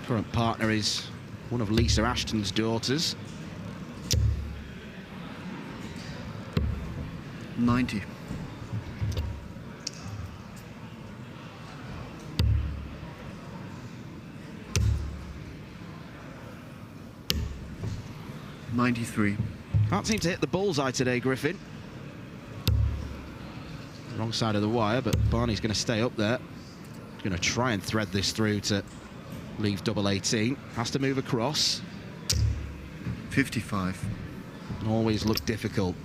Current partner is one of Lisa Ashton's daughters. 90. $93. Can't seem to hit the bullseye today, Griffin. Wrong side of the wire, but Barney's going to stay up there. He's going to try and thread this through to leave double 18. Has to move across. 55. Always look difficult.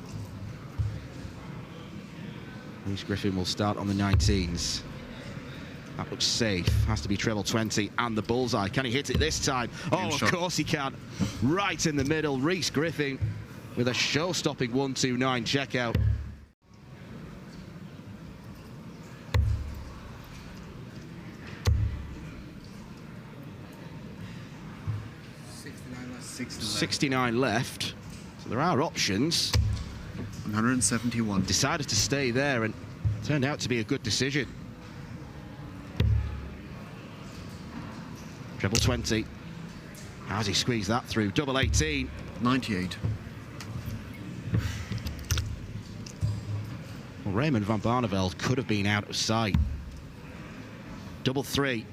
Reece Griffin will start on the 19s. That looks safe. Has to be treble 20 and the bullseye. Can he hit it this time? Oh, of course he can. Right in the middle. Reece Griffin with a show-stopping 129 checkout. $69 left. So there are options. 171. Decided to stay there and turned out to be a good decision. Treble 20. How's he squeezed that through? Double 18. 98. Well, Raymond van Barneveld could have been out of sight. Double 3.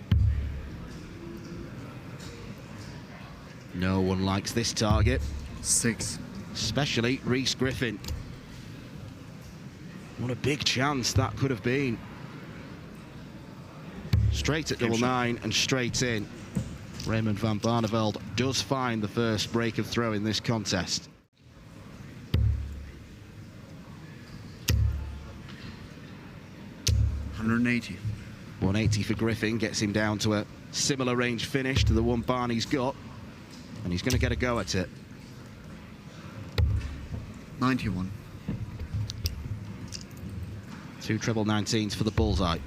No one likes this target. 6. Especially Reece Griffin. What a big chance that could have been. Straight at double 9 and straight in. Raymond van Barneveld does find the first break of throw in this contest. $180. 180 for Griffin, gets him down to a similar range finish to the one Barney's got. And he's going to get a go at it. 91. 2 treble 19s for the bullseye.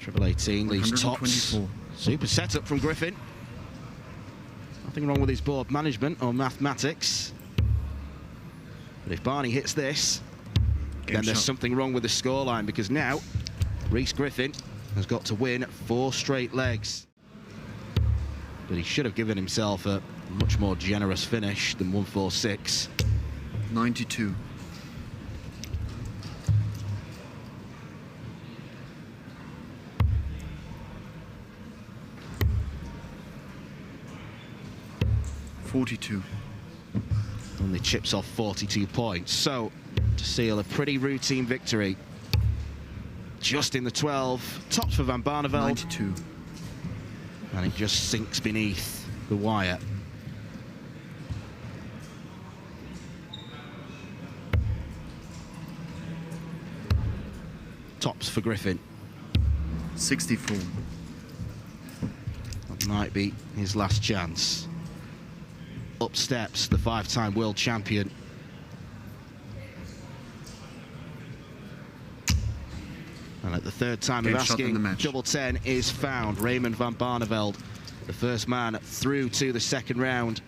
Treble 18 leaves tops. Super setup from Griffin. Nothing wrong with his board management or mathematics. But if Barney hits this, then there's something wrong with the scoreline, because now Reece Griffin has got to win 4 straight legs. But he should have given himself a much more generous finish than 146. 92. $42. Only chips off 42 points. So to seal a pretty routine victory. Just in the 12. Tops for van Barneveld. 92. And it just sinks beneath the wire. Tops for Griffin. 64. That might be his last chance. Up steps the 5-time world champion. And at the 3rd time of asking, double 10 is found. Raymond van Barneveld, the first man through to the 2nd round.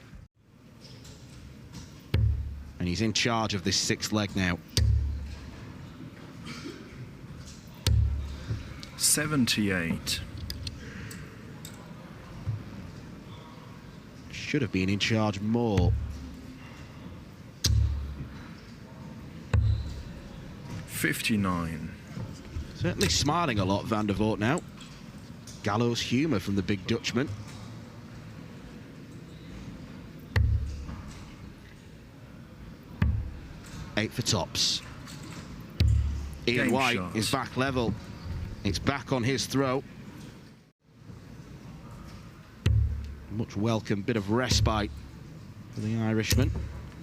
And he's in charge of this 6th leg now. 78. Should have been in charge more. 59. Certainly smiling a lot, Van der Voort now. Gallows humour from the big Dutchman. Eight for tops. Ian Game White shot. is back level. It's back on his throw. Much welcome bit of respite for the Irishman.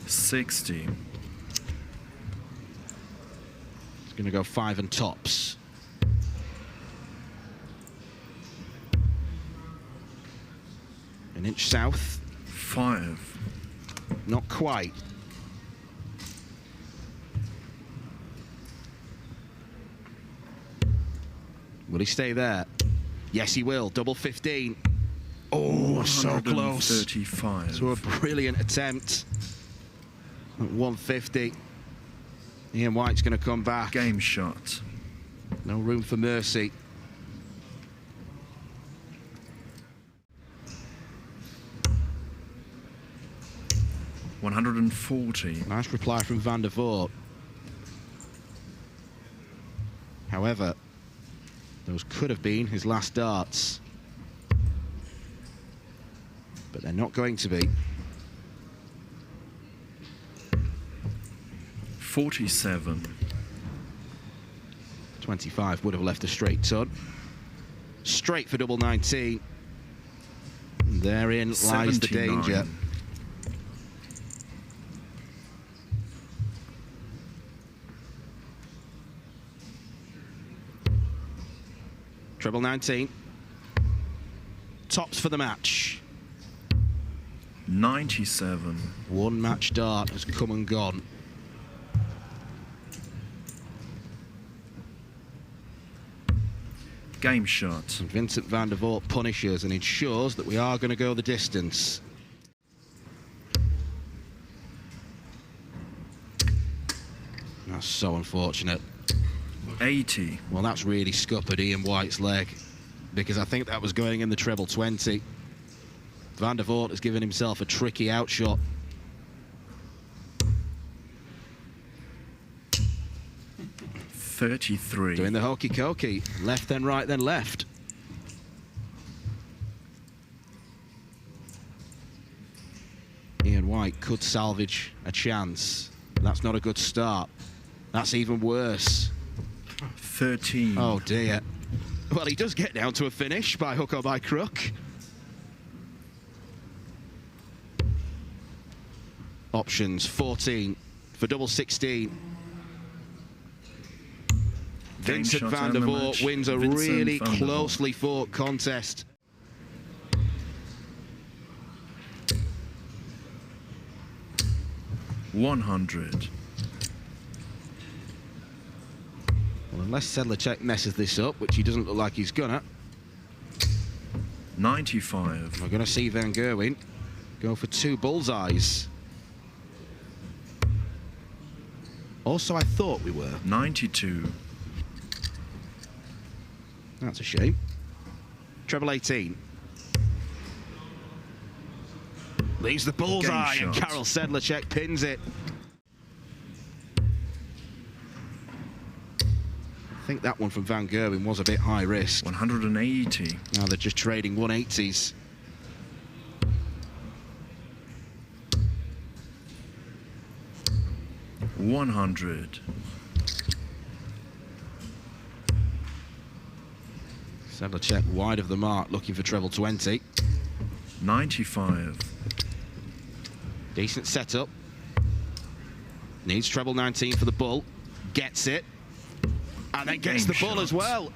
60. He's going to go 5 and tops. An inch south. 5. Not quite. Will he stay there? Yes, he will. Double 15. Oh, so close. 135. To a brilliant attempt. At 150. Ian White's going to come back. Game shot. No room for mercy. 140. Nice reply from Van der Voort. However, those could have been his last darts. But they're not going to be. 47. 25 would have left a straight ton. Straight for double 19. Therein lies the 79. danger. Treble 19. Tops for the match. 97. One match dart has come and gone. Game shot. And Vincent van der Voort punishes and ensures that we are going to go the distance. That's so unfortunate. 80. Well, that's really scuppered Ian White's leg, because I think that was going in the treble 20. Van der Voort has given himself a tricky outshot. $33. Doing the hokey cokey. Left then right then left. Ian White could salvage a chance. That's not a good start. That's even worse. 13. Oh dear. Well, he does get down to a finish by hook or by crook. Options 14 for double 16. Vincent shot van der and the Voort match. wins a Vincent really van der Voort. closely fought contest. $100. Well, unless Sedler messes this up, which he doesn't look like he's gonna, 95. we're gonna see Van Gerwen go for two bullseyes. Also, I thought we were. 92. That's a shame. Treble 18. Leaves the bullseye Game and shot. Karel Sedler pins it. I think that one from Van Gerwen was a bit high risk. 180. Now they're just trading 180s. $100. Sedler wide of the mark, looking for treble 20. 95. Decent setup. Needs treble 19 for the bull. Gets it. And then gets Game the bull shot. as well.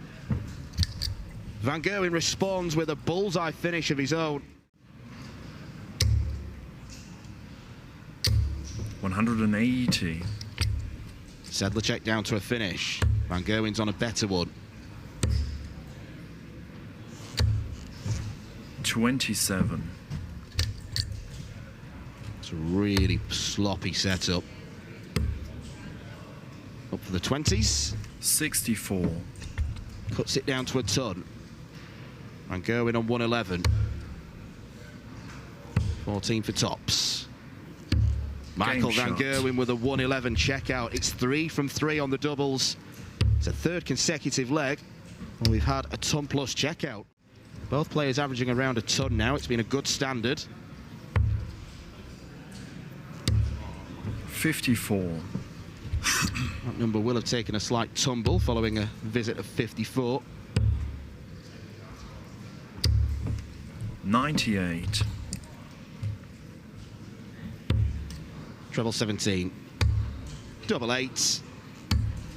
Van Gerwen responds with a bullseye finish of his own. 180. Sedler down to a finish. Van Gerwen's on a better one. 27. It's a really sloppy setup. Up for the 20s. 64. Cuts it down to a ton. Van Gerwen on 111. 14 for tops. Michael Game Van shot. Gerwen with a 111 checkout. It's 3 from 3 on the doubles. It's a third consecutive leg. And we've had a ton plus checkout. Both players averaging around a ton now. It's been a good standard. 54. That number will have taken a slight tumble following a visit of 54. 98. Treble 17. Double 8.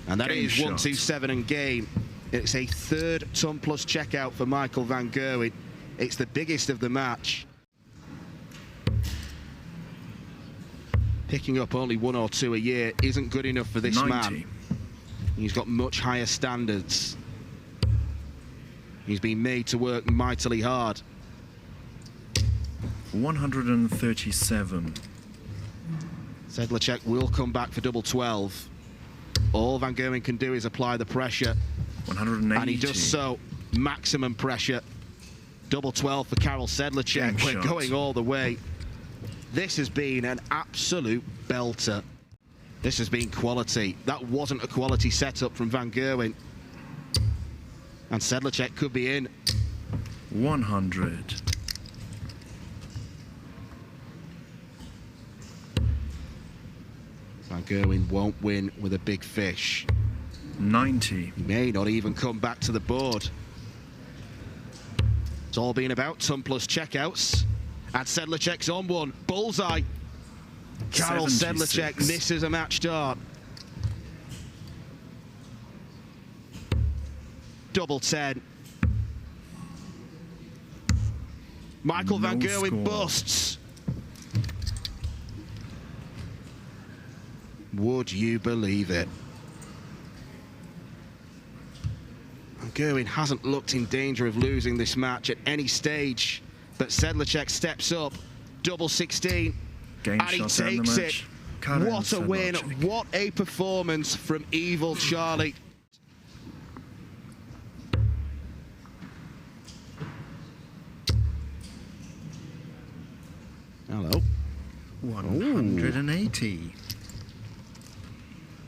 And that Game is shot. 127 and game. It's a third ton plus checkout for Michael Van Gerwen. It's the biggest of the match. Picking up only 1 or 2 a year isn't good enough for this 90. man. He's got much higher standards. He's been made to work mightily hard. 137. Sedler will come back for double 12. All Van Gerwen can do is apply the pressure. 180. And he does so. Maximum pressure. Double 12 for Karel Sedler. Game We're shot. going all the way. This has been an absolute belter. This has been quality. That wasn't a quality setup from Van Gerwen. And Sedler could be in. 100. Van Gerwen won't win with a big fish. 90. He may not even come back to the board. It's all been about ton plus checkouts. And Sedler's on one. Bullseye. Karel 76. Sedler misses a match start. Double 10. Michael Van No Gerwen score. busts. Would you believe it? Van Gerwen hasn't looked in danger of losing this match at any stage, but Sedler steps up. Double 16. Game And he shot to end the takes it. match. Karel What a win. Sedler. What a performance from Evil Charlie. Hello. 180.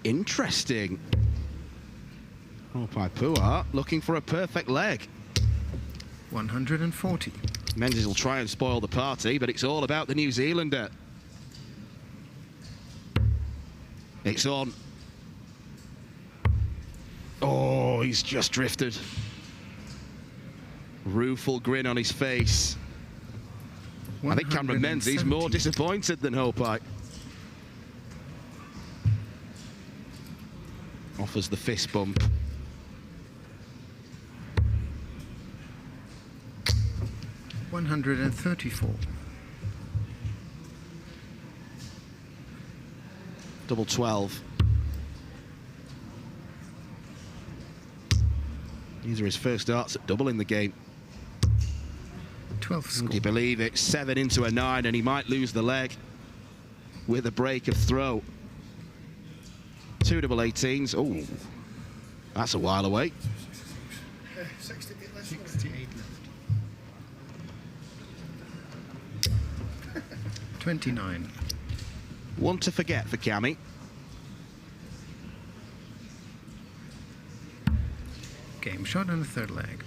Interesting. Oh, Puah looking for a perfect leg. 140. Mendes will try and spoil the party, but it's all about the New Zealander. It's on. Oh, he's just drifted. Rueful grin on his face. I think Cameron Mendes is more disappointed than Hopi. Offers the fist bump. $134. Double 12. These are his first starts at double in the game. 12 score. Would you believe it? 7 into a 9, and he might lose the leg with a break of throw. 2 double 18s. Oh, that's a while away. 68 left. 29. One to forget for Cammy. Game shot and a third leg.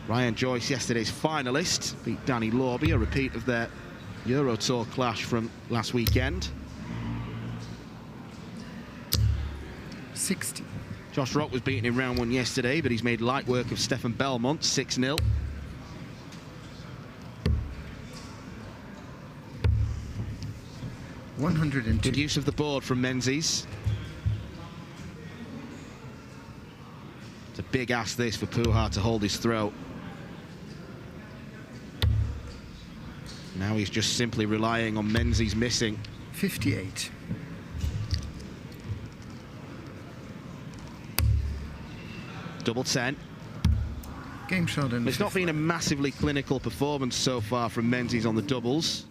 Ryan Joyce, yesterday's finalist, beat Danny Lorby, a repeat of their Euro Tour clash from last weekend. 60. Josh Rock was beaten in round 1 yesterday, but he's made light work of Stefan Belmont, 6-0. Good use of the board from Menzies. It's a big ask this for Puah to hold his throat. Now he's just simply relying on Menzies missing. 58. Double 10. Game shot and It's not been a massively clinical performance so far from Menzies on the doubles.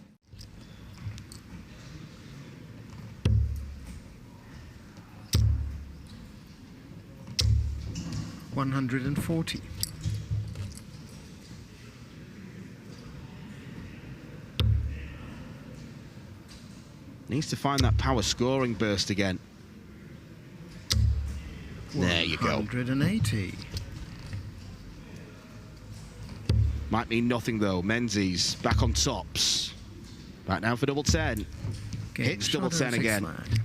$140. Needs to find that power scoring burst again. There you go. 180. Might mean nothing though. Menzies back on tops. Back now for double 10. Game Hits double shot and 10 again. flag.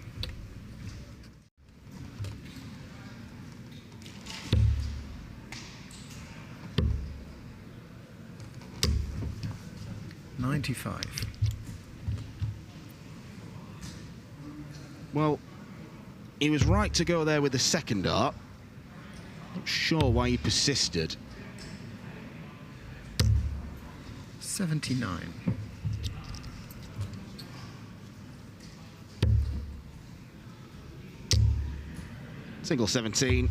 $95. Well, he was right to go there with the second dart. Not sure why he persisted. 79. Single 17.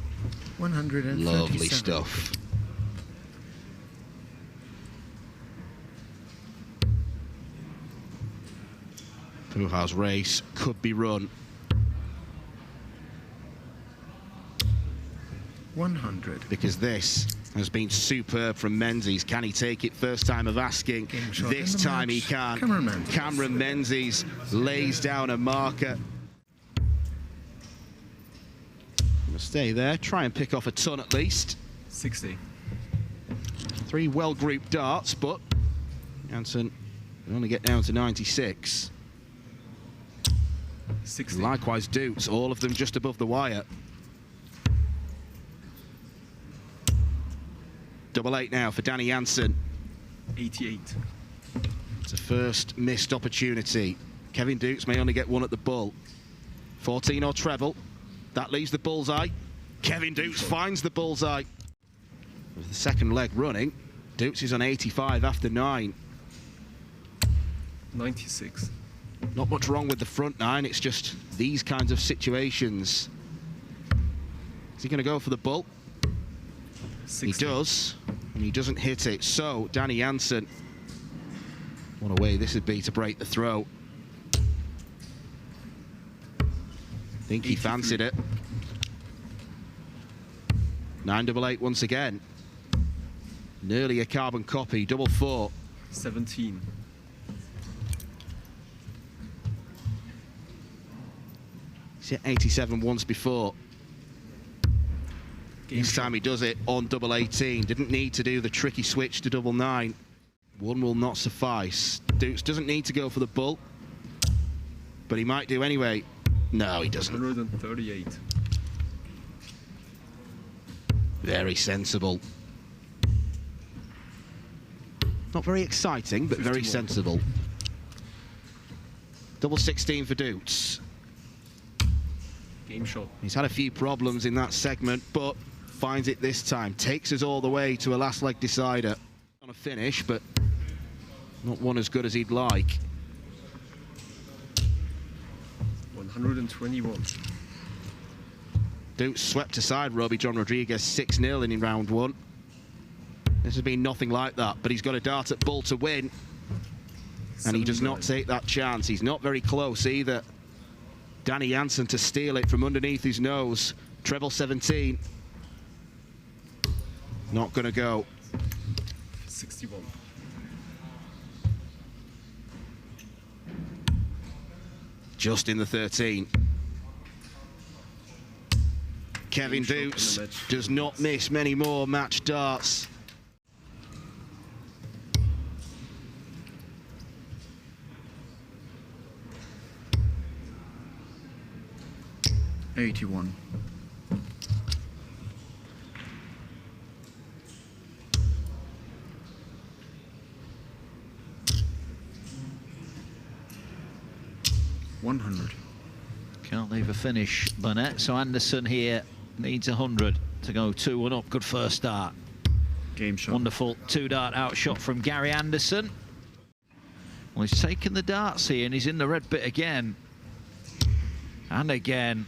137. Lovely stuff. Puha's race could be run. 100. Because this has been superb from Mendes. Can he take it? First time of asking. This time he can. Cameron Mendes lays down a marker. Gonna stay there, try and pick off a ton at least. 60. 3 well-grouped darts, but Jansen will only get down to 96. 60. Likewise Dort, all of them just above the wire. 88 now for Danny Jansen. 88. It's a first missed opportunity. Kevin Dukes may only get one at the bull. 14 or treble. That leaves the bullseye. Kevin Dukes finds the bullseye. With the second leg running, Dukes is on 85 after 9. 96. Not much wrong with the front 9, it's just these kinds of situations. Is he going to go for the bull? 60. He does, and he doesn't hit it. So, Danny Jansen, what a way this would be to break the throw. I think he fancied it. 988 once again. Nearly a carbon copy, double 4. 17. He's hit 87 once before. This time he does it on double 18. Didn't need to do the tricky switch to double 9. One will not suffice. Dukes doesn't need to go for the bull, but he might do anyway. No, he doesn't. 138. Very sensible. Not very exciting, but 51. Very sensible. Double 16 for Dukes. Game shot. He's had a few problems in that segment, but finds it this time. Takes us all the way to a last leg decider. On a finish, but not one as good as he'd like. 121. Dukes swept aside Robbie John Rodriguez 6-0 in round 1. This has been nothing like that, but he's got a dart at bull to win. And he does not take that chance. He's not very close either. Danny Jansen to steal it from underneath his nose. Treble 17. Not going to go. 61. Just in the 13. Kevin Dukes does not miss many more match darts. $81. $100. Can't leave a finish, Burnett. So Anderson here needs 100 to go 2-1 up. Good first start. Game shot. Wonderful 2-dart outshot from Gary Anderson. Well, he's taken the darts here and he's in the red bit again. And again.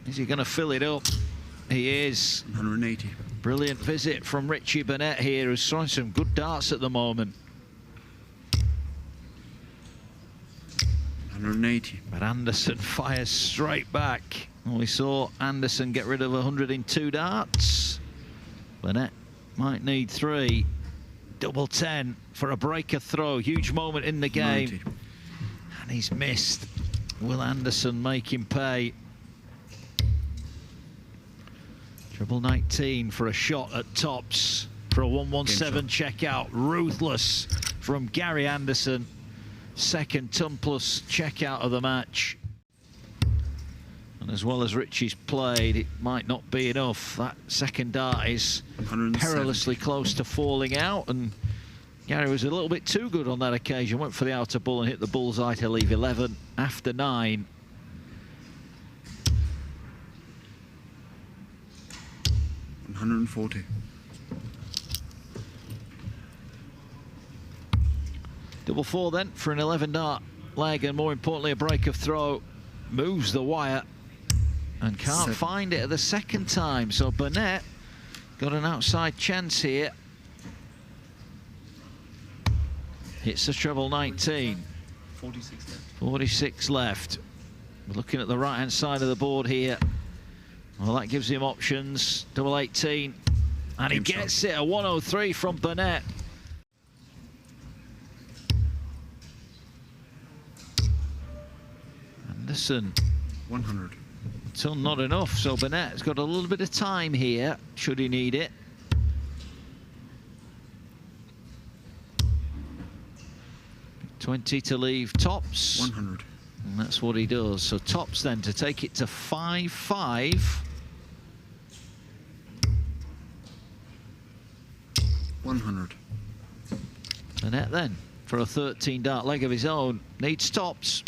Is he going to fill it up? He is. 180. Brilliant visit from Richie Burnett here, who's throwing some good darts at the moment. 180. But Anderson fires straight back. Well, we saw Anderson get rid of 100 in 2 darts. Burnett might need 3. Double 10 for a breaker throw. Huge moment in the game. 90. And he's missed. Will Anderson make him pay? Treble 19 for a shot at tops for a 117 checkout. Ruthless from Gary Anderson. Second ton-plus checkout of the match. And as well as Richie's played, it might not be enough. That second dart is perilously close to falling out, and Gary was a little bit too good on that occasion. Went for the outer bull and hit the bullseye to leave 11 after 9. $140. Double 4 then for an 11-dart leg, and more importantly a break of throw. Moves the wire and can't find it at the second time. So Burnett got an outside chance here. Hits the treble 19. 46 left. 46 left. We're looking at the right-hand side of the board here. Well, that gives him options. Double 18. And he gets it, a 103 from Bettt. Anderson. 100. Still not enough, so Bett's got a little bit of time here, should he need it. $20 to leave Tops. 100. And that's what he does. So Tops then to take it to 5-5. 100. Bettt then, for a 13 dart leg of his own, needs Tops.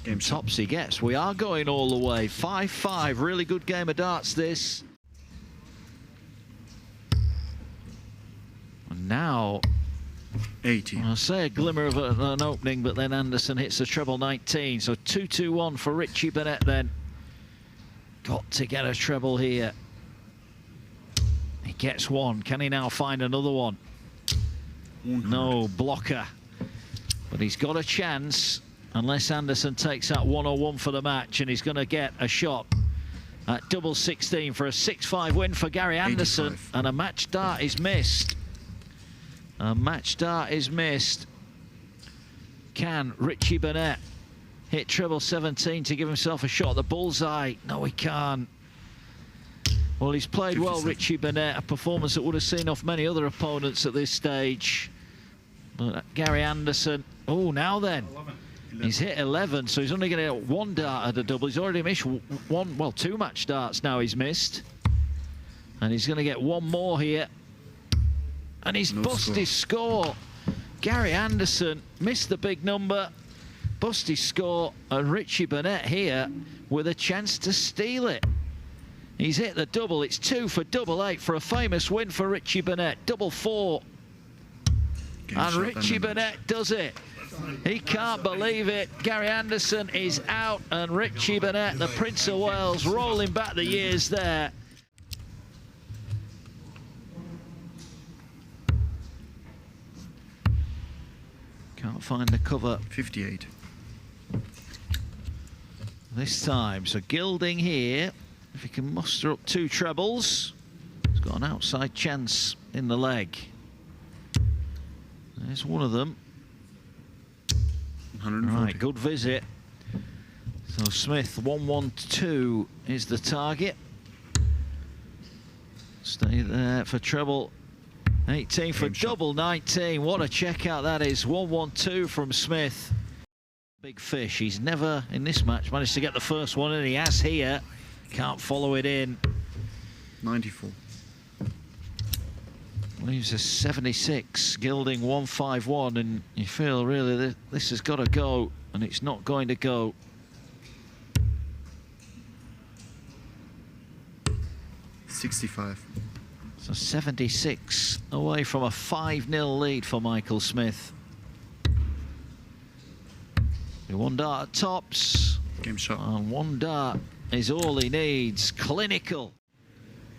Game shot. Tops he gets. We are going all the way. 5-5. Really good game of darts, this. And now, 80. I'll say a glimmer of an opening, but then Anderson hits the treble 19. So 2-2-1 for Richie Bettt then. Got to get a treble here. He gets one. Can he now find another one? 100. No, blocker. But he's got a chance, unless Anderson takes that 101 for the match, and he's going to get a shot at double 16 for a 6-5 win for Gary Anderson. 85. And a match dart is missed. A match dart is missed. Can Richie Bettt hit treble 17 to give himself a shot at the bullseye? No, he can't. Well, he's played well, Richie Bettt, a performance that would have seen off many other opponents at this stage. But Gary Anderson, oh, now then. 11. He's hit 11, so he's only going to get one dart at a double. He's already missed one, well, two match darts now he's missed. And he's going to get one more here. And he's bust his score. Gary Anderson missed the big number, bust his score, and Richie Bettt here with a chance to steal it. He's hit the double. It's 2 for double 8 for a famous win for Richie Bettt. Double 4. And Richie Bettt does it. He can't believe it. Gary Anderson is out, and Richie Bettt, the Prince of Wales, rolling back the years there. Can't find the cover 58. this time. So Gilding here, if he can muster up 2 trebles, he's got an outside chance in the leg. There's one of them. 140. Right, good visit. So Smith, 112 is the target. Stay there for treble 18 for double 19. What a checkout that is. 112 from Smith. Big fish. He's never in this match managed to get the first one, and he has here. Can't follow it in. 94. Leaves a 76. Gilding 151, and you feel really that this has got to go, and it's not going to go. $65. So 76 away from a 5-0 lead for Michael Smith. One dart at Tops. Game shot. And one dart is all he needs. Clinical.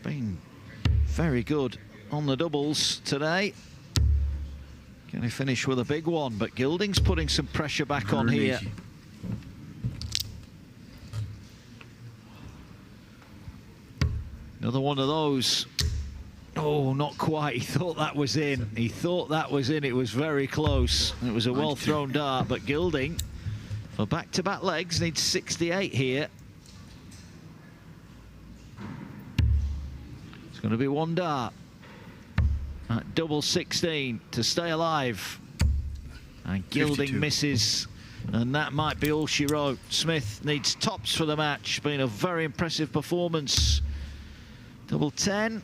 Been very good on the doubles today. Can he finish with a big one? But Gilding's putting some pressure back on here. 180. Another one of those. Oh, not quite. He thought that was in. He thought that was in. It was very close. It was a well-thrown dart, but Gilding, for back-to-back legs, needs 68 here. It's going to be one dart at double 16 to stay alive. And Gilding 52. misses, and that might be all she wrote. Smith needs Tops for the match. Been a very impressive performance. Double 10,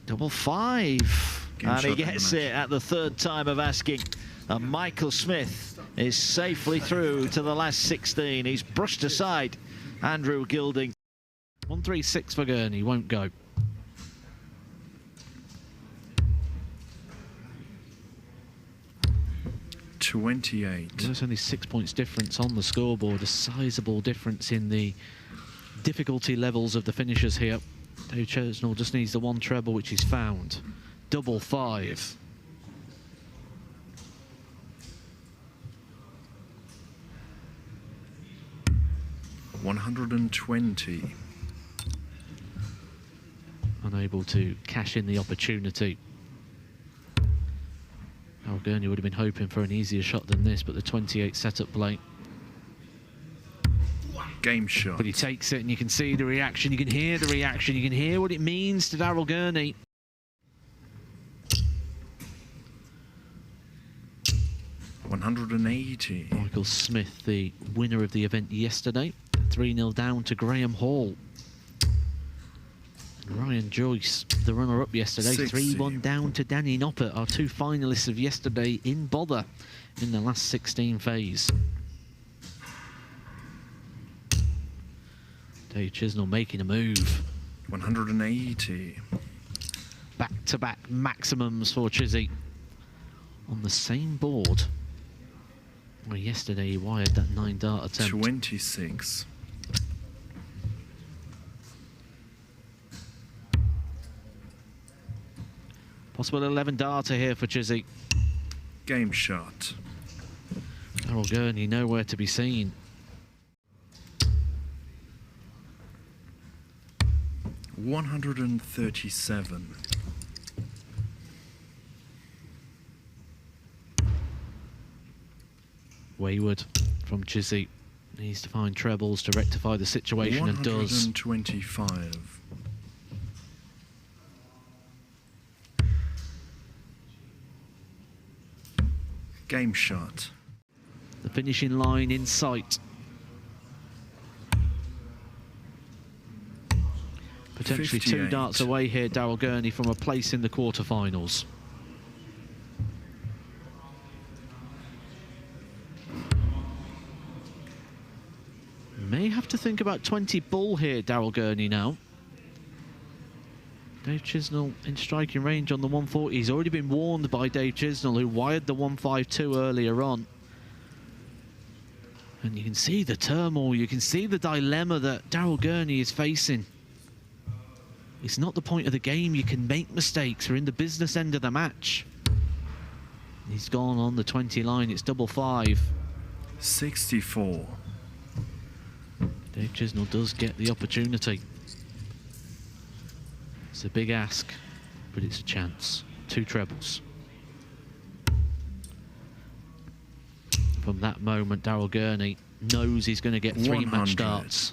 double 5. And he gets it at the third time of asking. And Michael Smith is safely through to the last 16. He's brushed aside Andrew Gilding. 136 for Gurney, won't go. There's only 6 points difference on the scoreboard, a sizable difference in the difficulty levels of the finishers here. Chisnell just needs the one treble, which he's found. Double 5. $120. unable to cash in the opportunity. Gurney would have been hoping for an easier shot than this, but the 28 setup play. Game shot. But he takes it, and you can see the reaction, you can hear the reaction, you can hear what it means to Daryl Gurney. $180. Michael Smith, the winner of the event yesterday, 3-0 down to Graham Hall. And Ryan Joyce, the runner-up yesterday, 3-1 down to Danny Noppert, our two finalists of yesterday in bother in the last 16 phase. Dave Chisnell making a move. 180. Back-to-back maximums for Chizzy on the same board. Well, yesterday he wired that 9-dart attempt. 26. Possible 11-darter here for Chizzy. Game shot. Daryl Gurney nowhere to be seen. $137. Wayward from Chizzy. Needs to find trebles to rectify the situation and does. 125. Game shot. The finishing line in sight. Potentially 2 58. darts away here, Daryl Gurney, from a place in the quarterfinals. May have to think about 20 bull here, Daryl Gurney now. Dave Chisnell in striking range on the 140. He's already been warned by Dave Chisnell, who wired the 152 earlier on. And you can see the turmoil, you can see the dilemma that Daryl Gurney is facing. It's not the point of the game. You can make mistakes. We're in the business end of the match. He's gone on the 20 line. It's 5-5. 64. Dave Chisnell does get the opportunity. It's a big ask, but it's a chance. 2 trebles. From that moment, Daryl Gurney knows he's going to get 3 match 100. starts.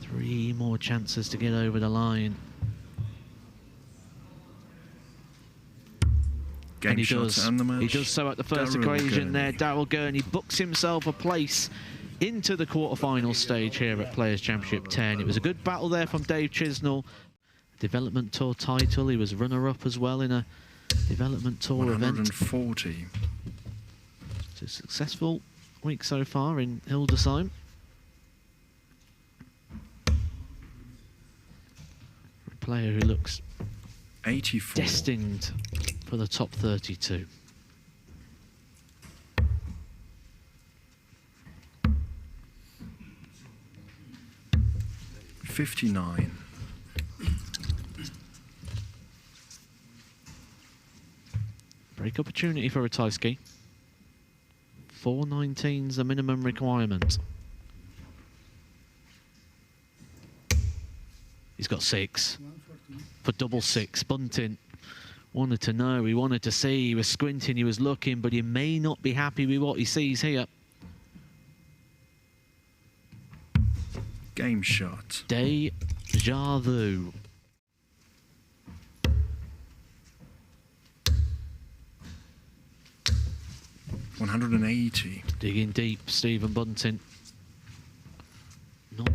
3 more chances to get over the line. Game And he shot does. and the match. He does so at the first Daryl equation there. Gurney. Daryl Gurney books himself a place into the quarterfinal stage here at Players' Championship 10. It was a good battle there from Dave Chisnell. Development Tour title. He was runner-up as well in a Development Tour event. 140. It's a successful week so far in Hildesheim. A player who looks 84. destined for the top 32. $59. Break opportunity for Ratajski. 419's the minimum requirement. He's got 6 for double 6. Bunting wanted to know, he wanted to see, he was squinting, he was looking, but he may not be happy with what he sees here. Game shot. Deja vu. $180. Digging deep, Stephen Bunting. Not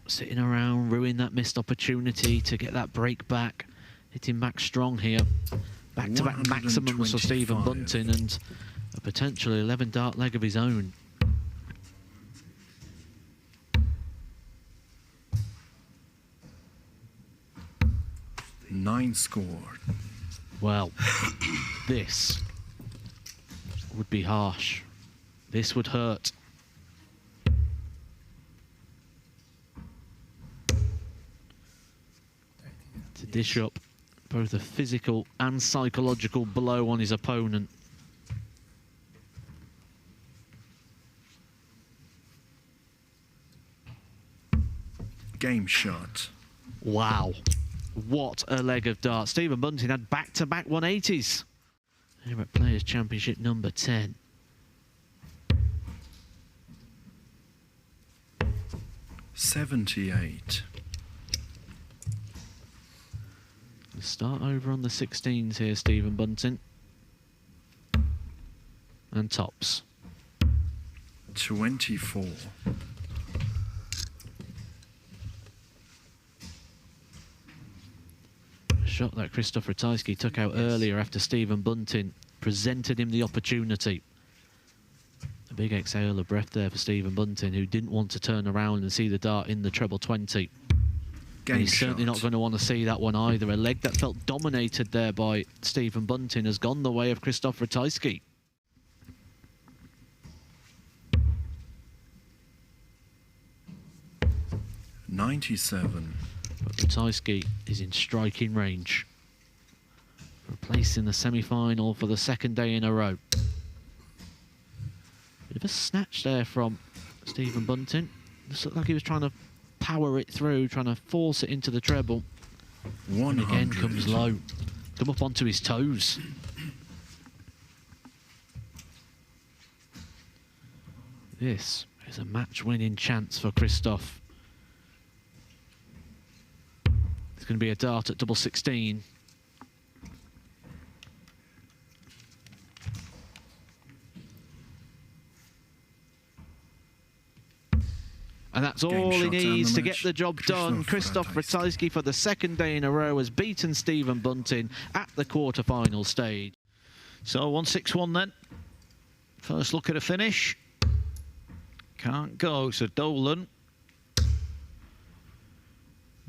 sitting around, ruin that missed opportunity to get that break back. Hitting back strong here. Back-to-back maximums for Stephen 125. Bunting and a potential 11-dart leg of his own. Nine scored. Well, this would be harsh. This would hurt. To dish up both a physical and psychological blow on his opponent. Game shot. Wow. What a leg of dart. Stephen Bunting had back-to-back 180s. Here at Players' Championship number 10. $78. Let's start over on the 16s here, Stephen Bunting. And tops. 24. A shot that Kristoff Ratajski took out earlier after Stephen Bunting presented him the opportunity. A big exhale of breath there for Stephen Bunting, who didn't want to turn around and see the dart in the treble 20. And he's certainly not going to want to see that one either. A leg that felt dominated there by Stephen Bunting has gone the way of Kristoff Ratajski. $97. But Ratajski is in striking range. For a place in the semi-final for the second day in a row. Bit of a snatch there from Stephen Bunting. Just looked like he was trying to power it through, trying to force it into the treble. 100. And again comes low. Come up onto his toes. This is a match-winning chance for Kristoff. It's going to be a dart at double 16. And that's all he needs to get the job done. Kristoff Ratajski for the second day in a row has beaten Stephen Bunting at the quarter-final stage. So 161 then. First look at a finish. Can't go, so Dolan.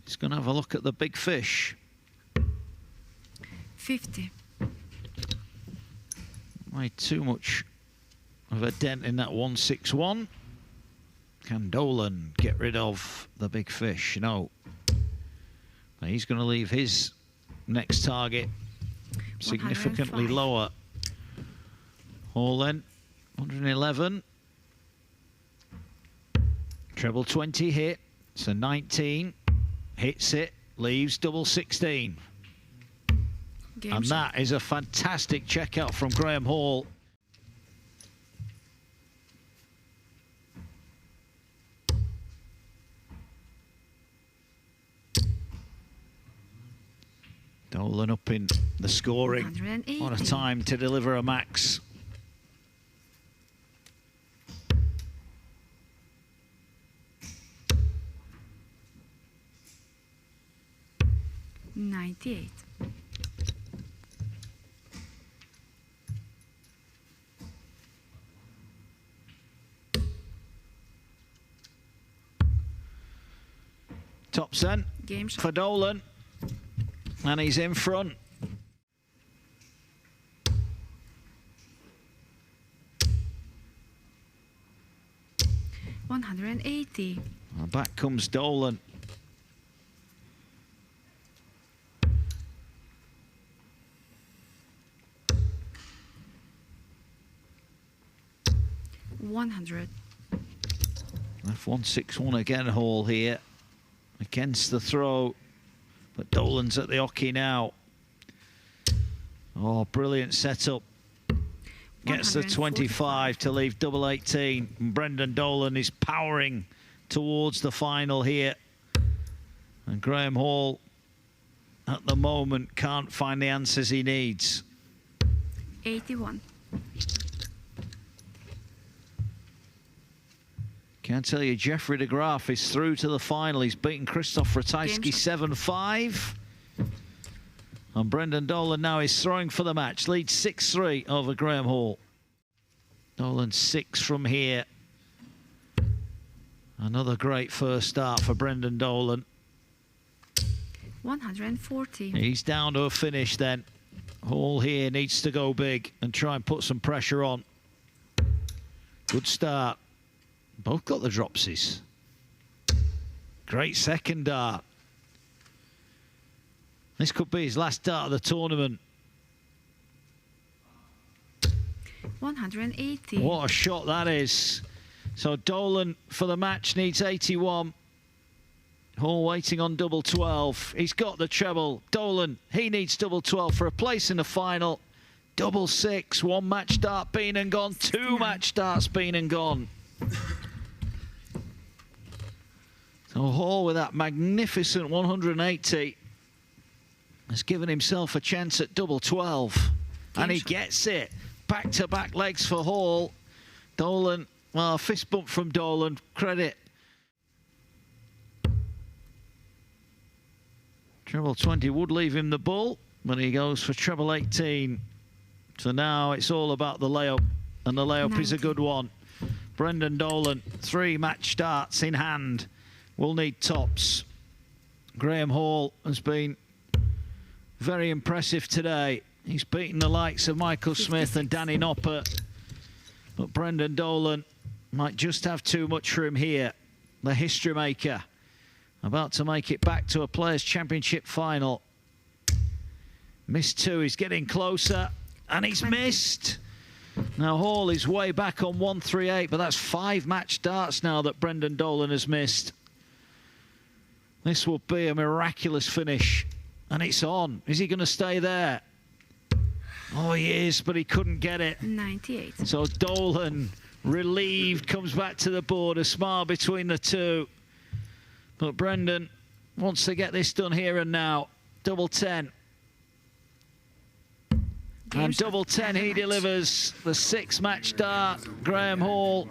He's going to have a look at the big fish. 50. Made too much of a dent in that 161. Can Dolan get rid of the big fish? No. Now he's going to leave his next target significantly 105. lower. Hall then, 111. Treble 20 hit, so 19. Hits it, leaves double 16. And that is a fantastic checkout from Graham Hall. Dolan up in the scoring. 180. What a time to deliver a max. $98. Top cent Game shot. for Dolan. And he's in front. $180. And back comes Dolan. $100. F161 again, Hall here. Against the throw. But Dolan's at the hockey now. Oh, brilliant setup. Gets the 25 to leave double 18. And Brendan Dolan is powering towards the final here. And Graham Hall, at the moment, can't find the answers he needs. 81. Can't tell you, Jeffrey de Graaf is through to the final. He's beaten Kristoff Ratajski 7-5. And Brendan Dolan now is throwing for the match. Leads 6-3 over Graham Hall. Dolan 6 from here. Another great first start for Brendan Dolan. 140. He's down to a finish then. Hall here needs to go big and try and put some pressure on. Good start. Both got the dropsies. Great second dart. This could be his last dart of the tournament. 180. What a shot that is. So Dolan for the match needs 81. Hall waiting on double 12. He's got the treble. Dolan, he needs double 12 for a place in the final. Double 6, 1 match start been and gone, 2 match starts been and gone. So Hall with that magnificent 180 has given himself a chance at double 12. And he gets it. Back-to-back legs for Hall. Dolan, well, fist bump from Dolan, credit. Treble 20 would leave him the bull, but he goes for treble 18. So now it's all about the layup, and the layup is a good one. Brendan Dolan, 3 match starts in hand. Will need tops. Graham Hall has been very impressive today. He's beaten the likes of Michael Smith and Danny Noppert. But Brendan Dolan might just have too much for him here. The history maker, about to make it back to a Players' Championship final. Missed 2, he's getting closer, and he's missed. Now Hall is way back on 138, but that's 5 match starts now that Brendan Dolan has missed. This will be a miraculous finish, and it's on. Is he going to stay there? Oh, he is, but he couldn't get it. 98. So Dolan, relieved, comes back to the board, a smile between the two. But Brendan wants to get this done here and now. Double 10. And double 10 he delivers. The 6 match start. Graham Hall